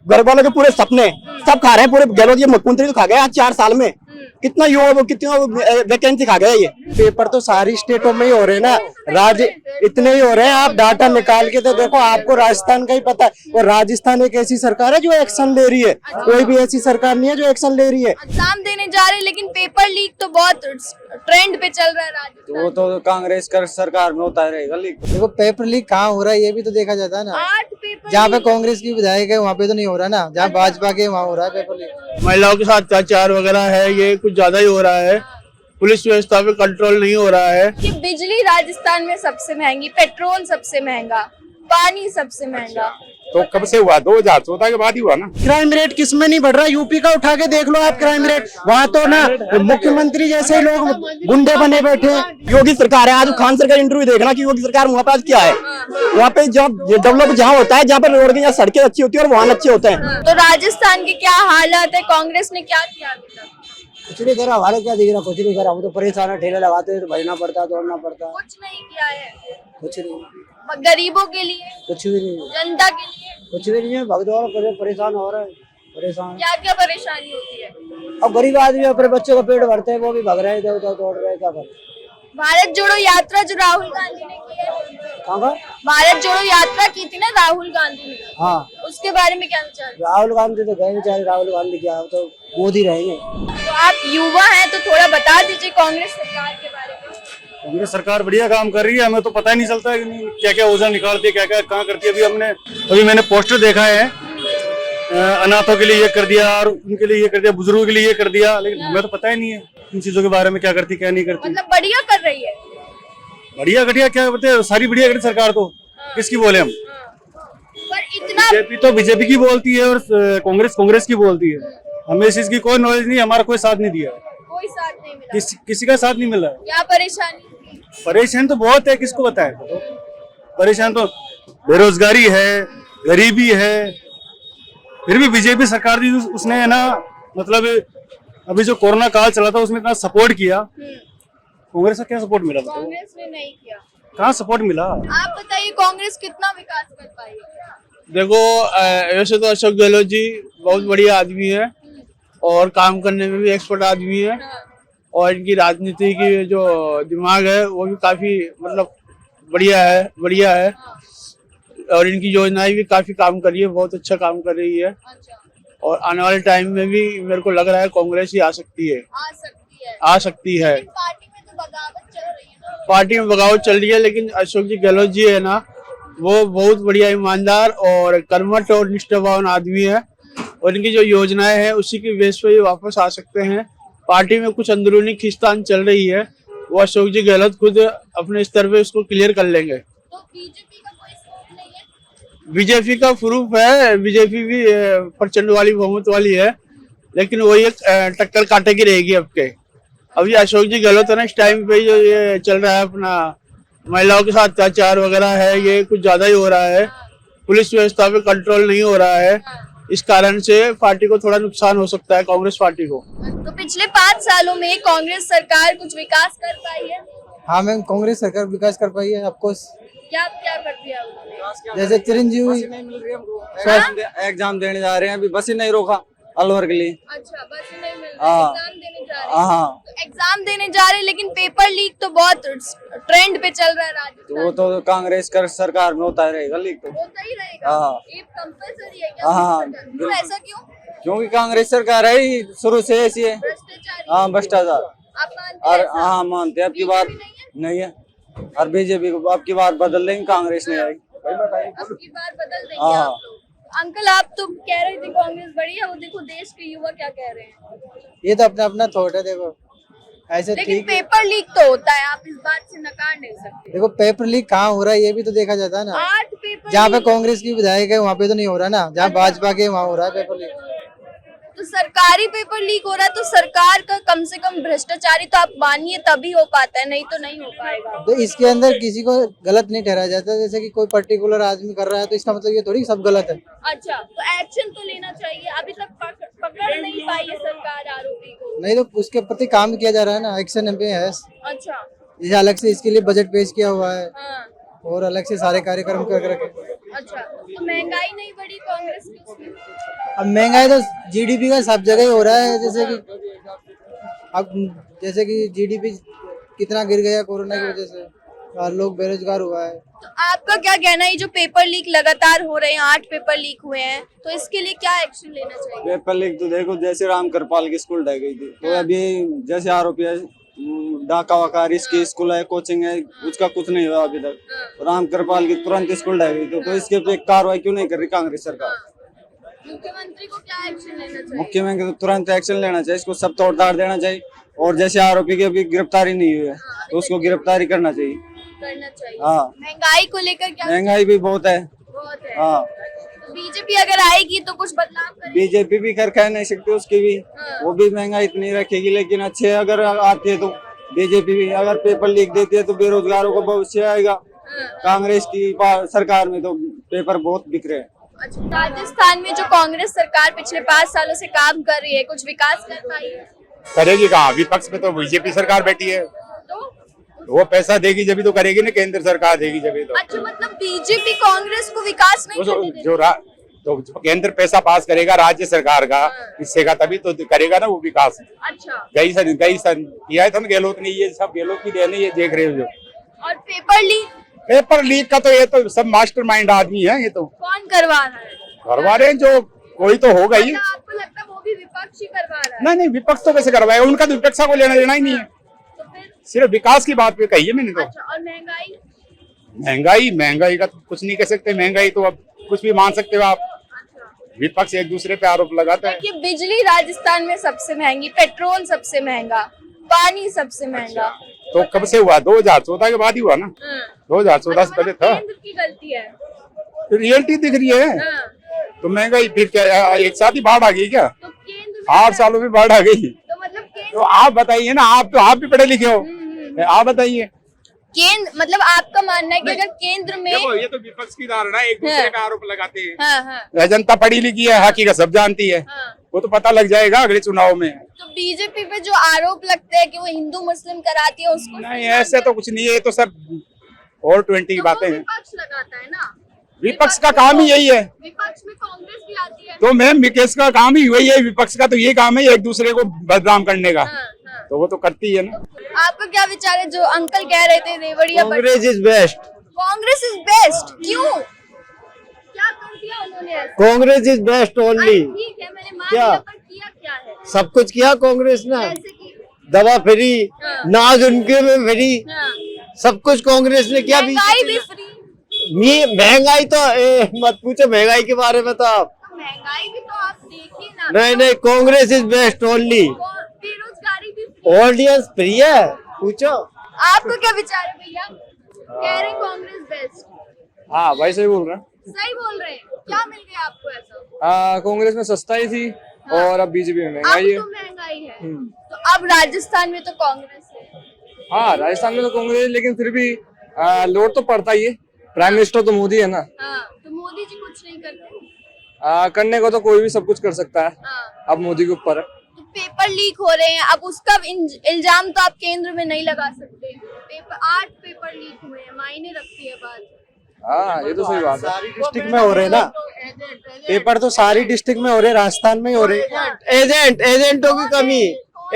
घर वालों के पूरे सपने सब खा रहे हैं। पूरे गहलोत ये मुख्यमंत्री तो खा गया आज 4 साल में। कितना युवा कितना वैकेंसी खा गया ये। पेपर तो सारी स्टेटों में ही हो रहे हैं ना, राज्य इतने ही हो रहे हैं। आप डाटा निकाल के तो देखो, आपको राजस्थान का ही पता है। और राजस्थान एक ऐसी सरकार है जो एक्शन ले रही है, कोई भी ऐसी सरकार नहीं है जो एक्शन ले रही है। एग्जाम देने जा रहे हैं लेकिन पेपर लीक तो बहुत ट्रेंड पे चल रहा है राजस्थान। वो तो कांग्रेस का सरकार में होता रहेगा लीक। देखो पेपर लीक कहाँ हो रहा है ये भी तो देखा जाता है ना। 8 पेपर जहाँ पे कांग्रेस की विधायक है वहाँ पे तो नहीं हो रहा ना, जहाँ भाजपा के वहाँ हो रहा है पेपर लीक। महिलाओं के साथ अत्याचार वगैरह है, ये कुछ ज्यादा ही हो रहा है। पुलिस व्यवस्था पे कंट्रोल नहीं हो रहा है। कि बिजली राजस्थान में सबसे महंगी, पेट्रोल सबसे महंगा, पानी सबसे महंगा। तो कब से हुआ? 2014 के बाद ही हुआ ना। क्राइम रेट किसमें नहीं बढ़ रहा? यूपी का उठा के देख लो आप क्राइम रेट। वहाँ तो ना मुख्यमंत्री जैसे लोग गुंडे बने बैठे हैं। योगी सरकार है, आज खान सर का इंटरव्यू देखना कि योगी सरकार वहाँ पे आज क्या है। वहाँ पे जब डेवलप जहाँ होता है, जहाँ पे रोड की सड़कें अच्छी होती है और वाहन अच्छे होते हैं। तो राजस्थान के क्या हालात है, कांग्रेस ने क्या किया अभी तक? कुछ नहीं करा, हमारे क्या दिख रहा? कुछ नहीं करा। हम तो परेशान है, ठेले लगाते हैं तो भजना पड़ता है, दौड़ना पड़ता है। कुछ नहीं किया है। कुछ नहीं, गरीबों के लिए, कुछ भी नहीं, जनता के लिए कुछ भी नहीं है। भगदौड़ परेशान हो रहा है, परेशान। क्या क्या परेशानी होती है? अब गरीब आदमी अपने बच्चों का पेट भरते हैं, वो भी भग रहे हैं, इधर उधर दौड़ रहे हैं, क्या करें। भारत जोड़ो यात्रा जो राहुल गांधी ने की है, कहाँ का? भारत जोड़ो यात्रा की थी ना राहुल गांधी ने, हाँ, उसके बारे में क्या विचार? राहुल गांधी तो गए बेचारे। राहुल गांधी क्या, तो मोदी रहेंगे। तो आप युवा हैं तो थोड़ा बता दीजिए कांग्रेस सरकार के बारे में। कांग्रेस सरकार बढ़िया काम कर रही है, हमें तो पता ही नहीं चलता है क्या क्या योजना निकालती है, क्या क्या कहाँ करती है। अभी मैंने पोस्टर देखा है, अनाथों के लिए ये कर दिया और उनके लिए ये कर दिया, बुजुर्गों के लिए ये कर दिया, लेकिन हमें तो पता ही नहीं है इन चीजों के बारे में, क्या करती क्या नहीं करती। मतलब बढ़िया कर रही है। बढ़िया घटिया क्या बताए, सारी बढ़िया करती सरकार तो। किसकी बोले हम? पर इतना बीजेपी की बोलती है और कांग्रेस की बोलती है। हमें इस चीज की कोई नॉलेज नहीं, हमारा कोई साथ नहीं दिया, कोई साथ नहीं मिला। किसी का साथ नहीं मिला। क्या परेशानी? परेशान तो बहुत है, किसको बताए। परेशान तो बेरोजगारी है, गरीबी है, फिर भी बीजेपी सरकार थी उसने है ना, मतलब अभी जो कोरोना काल चला था उसमें इतना सपोर्ट किया। कांग्रेस का क्या सपोर्ट मिला? कांग्रेस ने नहीं किया। कहाँ सपोर्ट मिला? आप बताइए कांग्रेस कितना विकास कर पाई है? देखो वैसे तो अशोक गहलोत जी बहुत बढ़िया आदमी है और काम करने में भी एक्सपर्ट आदमी है, और इनकी राजनीति की जो दिमाग है वो भी काफी मतलब बढ़िया है और इनकी योजनाएं भी काफी काम कर रही है, बहुत अच्छा काम कर रही है। और आने वाले टाइम में भी मेरे को लग रहा है कांग्रेस ही आ सकती है। पार्टी में तो बगावत चल रही है ना। पार्टी में बगावत चल रही है, लेकिन अशोक जी गहलोत जी है ना, वो बहुत बढ़िया ईमानदार और कर्मठ और निष्ठावान आदमी है, और इनकी जो योजनाएं हैं उसी की बेस पे ये वापस आ सकते हैं। पार्टी में कुछ अंदरूनी खींचतान चल रही है, वो अशोक जी गहलोत खुद अपने स्तर पे उसको क्लियर कर लेंगे। तो बीजेपी का कोई स्कोप नहीं है? बीजेपी का प्रूफ है, बीजेपी भी प्रचंड वाली बहुमत वाली है, लेकिन वही एक टक्कर काटेगी रहेगी अब के। अभी अशोक जी गहलोत है ना, इस टाइम पे जो ये चल रहा है अपना महिलाओं के साथ अत्याचार वगैरह है, ये कुछ ज्यादा ही हो रहा है। पुलिस व्यवस्था पे कंट्रोल नहीं हो रहा है, इस कारण से पार्टी को थोड़ा नुकसान हो सकता है, कांग्रेस पार्टी को। तो पिछले 5 सालों में कांग्रेस सरकार कुछ विकास कर पाई है? हाँ मैम, कांग्रेस सरकार विकास कर पाई है। आपको क्या क्या कर दिया उन्होंने? जैसे चिरंजीवी एग्जाम देने जा रहे हैं, अभी बस ही नहीं रोका अलवर के लिए। अच्छा, बस नहीं मिल रहा, एग्जाम देने जा रहे हैं। हाँ, तो एग्जाम देने जा रहे हैं लेकिन पेपर लीक तो बहुत ट्रेंड पे चल रहा है राजस्थान। वो तो कांग्रेस का सरकार में होता रहेगा लीक तो। होता ही रहेगा। हाँ। ये कंपलसरी है क्या? हाँ, तो ऐसा क्यों? क्योंकि कांग्रेस सरकार है ही शुरू से ऐसी है। भ्रष्टाचारी। हाँ, भ्रष्टाचार। आप मानते और हैं ऐसा? हाँ मानते हैं, अब की बार नहीं है। और बीजेपी को अब की बार बदल देंगे, कांग्रेस नहीं आएगी। अब की बार बदल देंगे हाँ। आप लोग। अंकल आप तो कह रहे थे कांग्रेस बड़ी है, वो देखो देश के युवा क्या कह रहे हैं। ये तो अपना अपना थॉट है। देखो ऐसे लेकिन ठीक, पेपर लीक तो होता है, आप इस बात से नकार नहीं सकते। देखो पेपर लीक कहाँ हो रहा है ये भी तो देखा जाता है ना। 8 पेपर जहाँ पे कांग्रेस की विधायक है वहाँ पे तो नहीं हो रहा ना, जहाँ भाजपा के वहाँ हो रहा है पेपर लीक। तो सरकारी पेपर लीक हो रहा है, तो सरकार का कम से कम भ्रष्टाचारी तो आप मानिए तभी हो पाता है, नहीं तो नहीं हो पाएगा। तो इसके अंदर किसी को गलत नहीं ठहराया जाता, जैसे कि कोई पर्टिकुलर आदमी कर रहा है तो इसका मतलब ये थोड़ी सब गलत है। अच्छा, तो एक्शन तो लेना चाहिए। अभी तक पकड़ नहीं पाई है सरकार आरोपी को। नहीं तो उसके प्रति काम किया जा रहा है ना, एक्शन पे है। अच्छा। जैसे अलग से इसके लिए बजट पेश किया हुआ है हाँ। और अलग से सारे कार्यक्रम कर रखे। अच्छा, तो महंगाई नहीं बढ़ी कांग्रेस की उसमें? अब महंगाई तो जीडीपी का सब जगह ही हो रहा है, जैसे कि जीडीपी कितना गिर गया कोरोना की वजह से और लोग बेरोजगार हुआ है। तो आपका क्या कहना है, ये जो पेपर लीक लगातार हो रहे हैं, 8 पेपर लीक हुए हैं, तो इसके लिए क्या एक्शन लेना चाहिए? पेपर लीक तो देखो, जैसे राम कृपाल की स्कूल ढह गई थी, तो अभी जैसे आरोपी है डाका वाका इसकी स्कूल है, कोचिंग है, उसका कुछ नहीं हुआ अभी तक। राम कृपाल की तुरंत स्कूल ढह गई तो इसके पे कार्रवाई क्यों नहीं कर रही कांग्रेस सरकार? मुख्यमंत्री को क्या एक्शन लेना चाहिए? मुख्यमंत्री को तुरंत एक्शन लेना चाहिए, इसको सब तोड़ताड़ देना चाहिए, और जैसे आरोपी की अभी गिरफ्तारी नहीं हुई है तो उसको गिरफ्तारी करना चाहिए। हाँ, महंगाई को लेकर क्या? महंगाई भी बहुत है। हाँ, तो बीजेपी अगर आएगी तो कुछ बदलाव करेगी? बीजेपी भी कर कह नहीं सकती, उसकी भी वो भी महंगाई इतनी रखेगी, लेकिन अच्छे अगर आती है तो बीजेपी भी अगर पेपर लीक देती है तो बेरोजगारों को भविष्य आएगा। कांग्रेस की सरकार में तो पेपर बहुत बिक रहे हैं। अच्छा, राजस्थान में जो कांग्रेस सरकार पिछले 5 सालों से काम कर रही है, कुछ विकास कर पाई है? करेगी कहाँ? विपक्ष में तो बीजेपी सरकार बैठी है, तो वो पैसा देगी जब तो करेगी ना, केंद्र सरकार देगी जब तो। अच्छा, मतलब बीजेपी कांग्रेस को विकास नहीं करने देती? जो केंद्र पैसा पास करेगा राज्य सरकार का हिस्से का, तभी तो करेगा ना वो विकास। अच्छा, कई सन किया है तो गहलोत ने, ये सब गहलोत की देन है, ये देख रहे हो जो। और पेपर लीक का तो ये तो सब मास्टरमाइंड आदमी है, ये तो कौन करवा रहा है? करवा रहे हैं, जो कोई तो होगा ही। मतलब आपको लगता है वो भी विपक्ष ही करवा रहा है? नहीं, विपक्ष तो कैसे करवाएगा, उनका तो विपक्ष को लेना देना ही नहीं है, तो फिर? सिर्फ विकास की बात पे कही है मैंने तो। अच्छा, और महंगाई का तो कुछ नहीं कह सकते, महंगाई तो अब कुछ भी मान सकते हो आप। विपक्ष एक दूसरे पे आरोप लगाता है। कि बिजली राजस्थान में सबसे महंगी, पेट्रोल सबसे महंगा, पानी सबसे महंगा। तो कब से हुआ? 2014 के बाद ही हुआ ना, 2014 से पहले था। केंद्र की गलती है, रियलिटी दिख रही है। तो महंगाई फिर क्या एक साथ ही बाढ़ आ गई क्या? तो केंद्र 8 सालों में बाढ़ आ गई। तो मतलब केंद्र, तो आप बताइए ना, आप भी पढ़े लिखे हो, आप बताइए। केंद्र मतलब आपका मानना है कि अगर केंद्र में, देखो ये तो विपक्ष की धारणा है, एक दूसरे का आरोप लगाते हैं। हाँ, जनता पढ़ी लिखी है, हकीकत सब जानती है, वो तो पता लग जाएगा अगले चुनाव में। तो बीजेपी पे जो आरोप लगते हैं कि वो हिंदू मुस्लिम कराती है, उसको नहीं, ऐसे तो कुछ नहीं है, ये तो सब और 20 की बातें हैं। विपक्ष लगाता है ना, विपक्ष का काम ही यही है। विपक्ष में कांग्रेस भी आती है, तो मैम विपक्ष का काम ही वही है, विपक्ष का तो ये काम है एक दूसरे को बदनाम करने का, तो वो तो करती है ना। आपका क्या विचार है, जो अंकल कह रहे थे रेवड़िया? Congress is best. Congress is best, क्यों? क्या कर दिया उन्होंने ऐसा? Congress is best only. ठीक है, मैंने मान क्या? लिया, पर किया क्या है? सब कुछ किया कांग्रेस ने, जैसे कि दवा फ्री, नाज उनके में फ्री, सब कुछ कांग्रेस ने किया। महंगाई भी फ्री। महंगाई तो मत पूछो महंगाई के बारे में, तो आप महंगाई भी तो आप देखिए ना। नहीं, कांग्रेस इज बेस्ट ओनली। बेरोजगारी भी फ्री। ऑडियंस फ्री है, पूछो। आपका क्या विचार है भैया? कह रहे कांग्रेस बेस्ट। हाँ भाई, सही बोल रहे हैं। सही बोल रहे हैं। क्या मिल गया आपको ऐसा? कांग्रेस में सस्ताई थी और अब बीजेपी में महंगाई है। अब तो महंगाई है, तो अब राजस्थान में तो कांग्रेस है। हाँ, राजस्थान में तो कांग्रेस है, लेकिन फिर भी लोड तो पड़ता ही है। प्राइम मिनिस्टर तो मोदी है ना। तो मोदी जी कुछ नहीं करते? करने को तो कोई भी सब कुछ कर सकता है, अब मोदी के ऊपर है। तो पेपर लीक हो रहे हैं, अब उसका इल्जाम तो आप केंद्र में नहीं लगा सकते। 8 पेपर लीक हुए हैं, मायने रखती है बात। हाँ, ये तो सही बात है। सारी डिस्ट्रिक्ट में हो रहे ना पेपर, तो सारी डिस्ट्रिक्ट में हो रहे, राजस्थान में ही हो रहे। एजेंटों की कमी,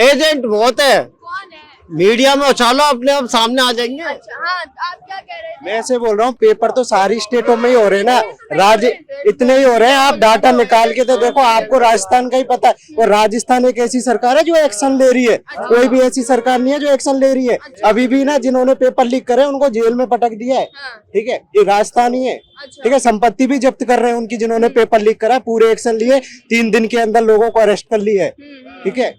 एजेंट बहुत है। कौन है? मीडिया में उछालो, अपने आप सामने आ जाएंगे। अच्छा, हाँ, आप क्या कह रहे थे? मैं ऐसे बोल रहा हूँ, पेपर तो सारी स्टेटों में ही हो रहे हैं ना, राज्य इतने ही हो रहे हैं। आप डाटा निकाल के तो देखो, आपको राजस्थान का ही पता है। और राजस्थान एक ऐसी सरकार है जो एक्शन ले रही है, कोई भी ऐसी सरकार नहीं है जो एक्शन ले रही है। अभी भी ना जिन्होंने पेपर लीक करे उनको जेल में पटक दिया है, ठीक है, ये राजस्थान ही है, ठीक है। संपत्ति भी जब्त कर रहे हैं उनकी, जिन्होंने पेपर लीक करा, पूरे एक्शन लिए, 3 दिन के अंदर लोगों को अरेस्ट कर लिया है, ठीक है।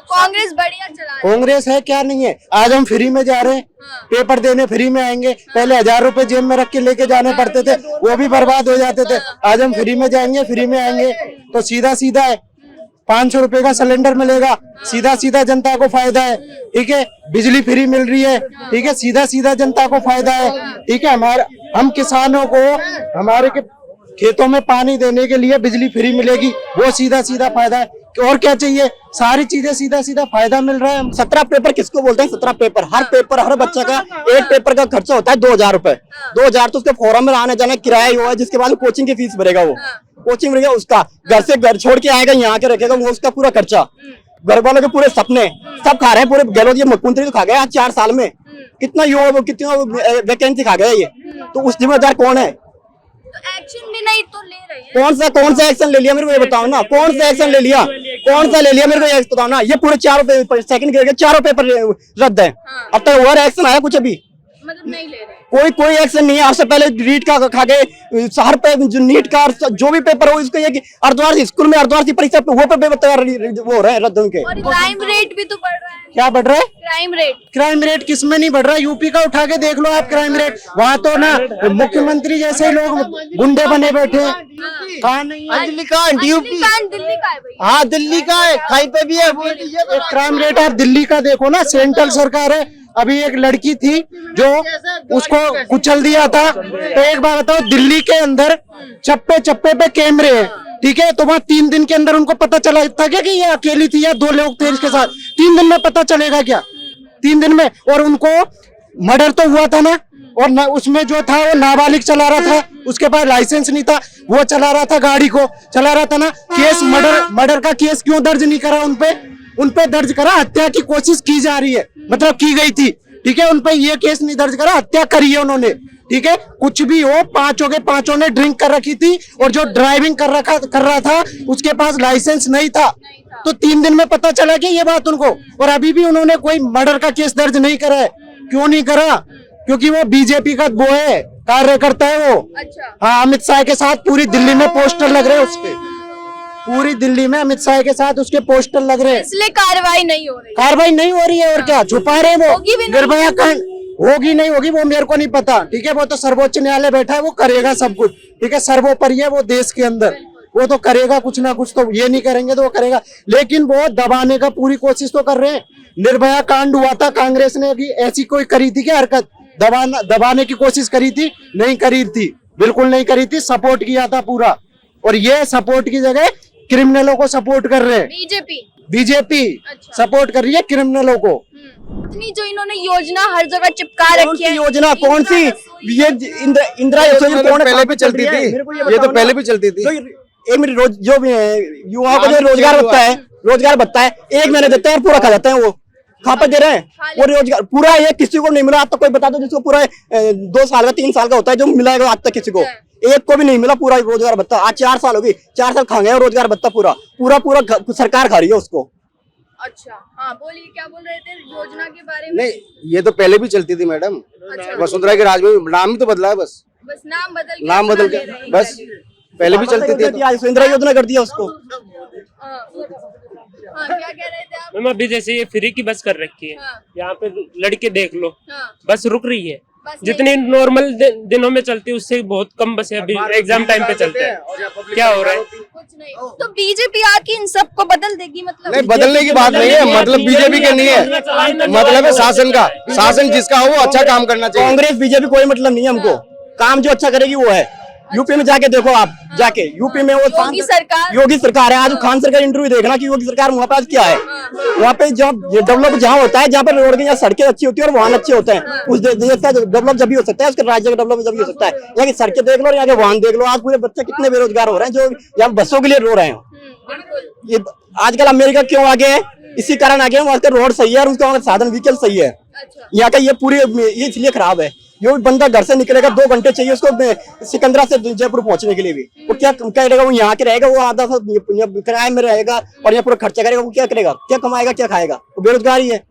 कांग्रेस बढ़िया चला रही है। कांग्रेस है क्या नहीं है। आज हम फ्री में जा रहे हैं, पेपर देने फ्री में आएंगे। पहले 1000 रुपए जेब में रख के लेके जाने पड़ते थे, वो भी बर्बाद हो जाते थे। आज हम फ्री में जाएंगे, फ्री में आएंगे, तो सीधा सीधा है 500 रुपए का सिलेंडर मिलेगा, सीधा सीधा जनता को फायदा है, ठीक है। बिजली फ्री मिल रही है, ठीक है, सीधा सीधा जनता को फायदा है, ठीक है। हम किसानों को हमारे खेतों में पानी देने के लिए बिजली फ्री मिलेगी, वो सीधा सीधा फायदा है। और क्या चाहिए? सारी चीजें सीधा सीधा फायदा मिल रहा है। 17 पेपर किसको बोलते हैं? 17 पेपर, हर पेपर, हर बच्चा का एक पेपर का खर्चा होता है 2000 रुपए। 2000 तो उसके फॉर्म में आने जाने किराया ही हुआ है, जिसके बाद कोचिंग की फीस भरेगा, वो कोचिंग भरेगा, उसका घर से घर छोड़ के आएगा, यहाँ के रखेगा, वो उसका पूरा खर्चा, घर वालों के पूरे सपने सब खा रहे हैं। पूरे गहलोत, ये मुख्यमंत्री तो खा गया 4 साल में, कितना युवा, कितना वैकेंसी खा गया ये, तो उस जिम्मेदार कौन है? एक्शन भी नहीं तो ले रहे हैं। कौन सा एक्शन ले लिया मेरे को ये बताओ ना, कौन सा एक्शन ले लिया, कौन सा ले लिया मेरे को ये बताओ ना। ये पूरे 4 पेपर, सेकंड ग्रेड के 4 पेपर रद्द है। अब तक और एक्शन आया कुछ? अभी मतलब नहीं ले रहे। कोई एक्शन नहीं है। आज से पहले नीट का खा गए, हर पे जो नीट का जो भी पेपर हो, इसको ये कि अर्धवार्षिक स्कूल में अर्धवार्षिक परीक्षा वो पेपर तैयार वो हो रहे हैं रद्द उनके। और क्राइम रेट भी तो बढ़ रहा है। क्या बढ़ रहा है? क्राइम रेट किस में नहीं बढ़ रहा? यूपी का उठा के देख लो आप क्राइम रेट, वहाँ तो ना मुख्यमंत्री जैसे लोग गुंडे बने बैठे हैं। कहाँ नहीं है? दिल्ली का है भाई। हाँ दिल्ली का है, कहीं पे भी है। क्राइम रेट आप दिल्ली का देखो ना, सेंट्रल सरकार है। अभी एक लड़की थी जो उसको कुचल दिया था, तो एक बात बताओ, दिल्ली के अंदर चप्पे चप्पे पे कैमरे हैं, ठीक है, तो वहाँ 3 दिन के अंदर उनको पता चला था क्या कि ये अकेली थी या 2 लोग थे इसके साथ? 3 दिन में पता चलेगा क्या? 3 दिन में? और उनको मर्डर तो हुआ था ना, और न, उसमें जो था वो नाबालिग चला रहा था, उसके पास लाइसेंस नहीं था, वो चला रहा था, गाड़ी को चला रहा था ना। केस मर्डर का केस क्यों दर्ज नहीं करा उन पे दर्ज करा, हत्या की कोशिश की जा रही है, मतलब की गई थी, ठीक है, उन पे ये केस नहीं दर्ज करा, हत्या करी है उन्होंने, ठीक है। कुछ भी हो, पांचों ने ड्रिंक कर रखी थी, और जो ड्राइविंग कर रहा था उसके पास लाइसेंस नहीं था। तो 3 दिन में पता चला कि ये बात उनको, और अभी भी उन्होंने कोई मर्डर का केस दर्ज नहीं करा है। क्यों नहीं करा? क्योंकि वो बीजेपी का वो है, कार्यकर्ता है वो। अच्छा। हाँ, अमित शाह के साथ पूरी दिल्ली में पोस्टर लग रहे हैं उसके, पूरी दिल्ली में अमित शाह के साथ उसके पोस्टर लग रहे हैं, इसलिए कार्रवाई नहीं हो रही। कार्रवाई नहीं हो रही है, और क्या छुपा रहे हैं वो? निर्भया कांड होगी नहीं होगी वो मेरे को नहीं पता, ठीक है, वो तो सर्वोच्च न्यायालय बैठा है, वो करेगा सब कुछ, ठीक है, सर्वोपरि है वो देश के अंदर, वो तो करेगा कुछ ना कुछ, तो ये नहीं करेंगे तो वो करेगा, लेकिन वो दबाने का पूरी कोशिश तो कर रहे हैं। निर्भया कांड हुआ था, कांग्रेस ने भी ऐसी कोई करी थी क्या हरकत? दबाने की कोशिश करी थी? नहीं करी थी, बिल्कुल नहीं करी थी, सपोर्ट किया था पूरा। और ये सपोर्ट की जगह क्रिमिनलों को सपोर्ट कर रहे हैं, बीजेपी अच्छा। सपोर्ट कर रही है क्रिमिनलों को। इतनी जो इन्होंने योजना हर जगह चिपका रखी है, योजना कौन सी? ये इंदिरा योजना पहले भी चलती थी, ये तो पहले भी चलती थी। एक मिनट, रोज जो भी युवाओं को जो रोजगार बता है 1 महीने देते हैं, पूरा खा जाते हैं, वो खापा दे रहे हैं वो रोजगार पूरा। ये किसी को नहीं मिला आज तक, कोई बता दो जिसको पूरा 2 साल का 3 साल का होता है जो मिला है आज तक किसी को, एक को भी नहीं मिला पूरा रोजगार भत्ता। आज 4 साल हो गई, 4 साल खा गए रोजगार भत्ता पूरा सरकार खा रही है उसको। अच्छा, हाँ बोलिए, क्या बोल रहे थे योजना के बारे में? नहीं, ये तो पहले भी चलती थी मैडम, अच्छा। वसुंधरा के राज में नाम ही तो बदला है, बस नाम बदल के बस, पहले भी चलती थी। इंदिरा योजना कर दिया उसको। हाँ, क्या कह रहे थे आप? मैम अभी जैसे ये फ्री की बस कर रखी है, हाँ। यहाँ पे लड़के देख लो, हाँ। बस रुक रही है, बस जितनी नॉर्मल दिनों में चलती है उससे बहुत कम बसें अभी एग्जाम टाइम पे चलते हैं। क्या हो रहा है? कुछ नहीं, तो बीजेपी आके इन सबको बदल देगी? मतलब नहीं, बदलने की बात नहीं है, मतलब बीजेपी के नहीं है, मतलब है शासन का, शासन जिसका हो वो अच्छा काम करना चाहिए। कांग्रेस बीजेपी कोई मतलब नहीं है हमको, काम जो अच्छा करेगी वो है। यूपी में जाके देखो आप, जाके यूपी में वो योगी सरकार है। आज खान सरकार इंटरव्यू देखना कि योगी सरकार वहाँ पे आज क्या है, वहाँ पे जब डेवलप जहाँ होता है, जहाँ पे रोड की सड़कें अच्छी होती है और वाहन अच्छे होते हैं, उस देश का डेवलप जब भी हो सकता है, उसके राज्य का डेवलप जब भी हो सकता है। यहाँ की सड़कें देख लो, यहाँ के वाहन देख लो, आज पूरे बच्चे कितने बेरोजगार हो रहे हैं जो यहाँ बसों के लिए रो रहे हैं। ये आजकल अमेरिका क्यों आगे है? इसी कारण आगे वहाँ का रोड सही है और उसका साधन व्हीकल सही है। यहाँ का ये पूरी ये इसलिए खराब है, जो बंदा घर से निकलेगा 2 घंटे चाहिए उसको सिकंदरा से जयपुर पहुंचने के लिए भी, वो क्या करेगा? वो यहाँ के रहेगा, वो आधा किराए में रहेगा और यहाँ पूरा खर्चा करेगा, वो क्या करेगा? क्या कमाएगा, क्या खाएगा? वो बेरोजगार ही है।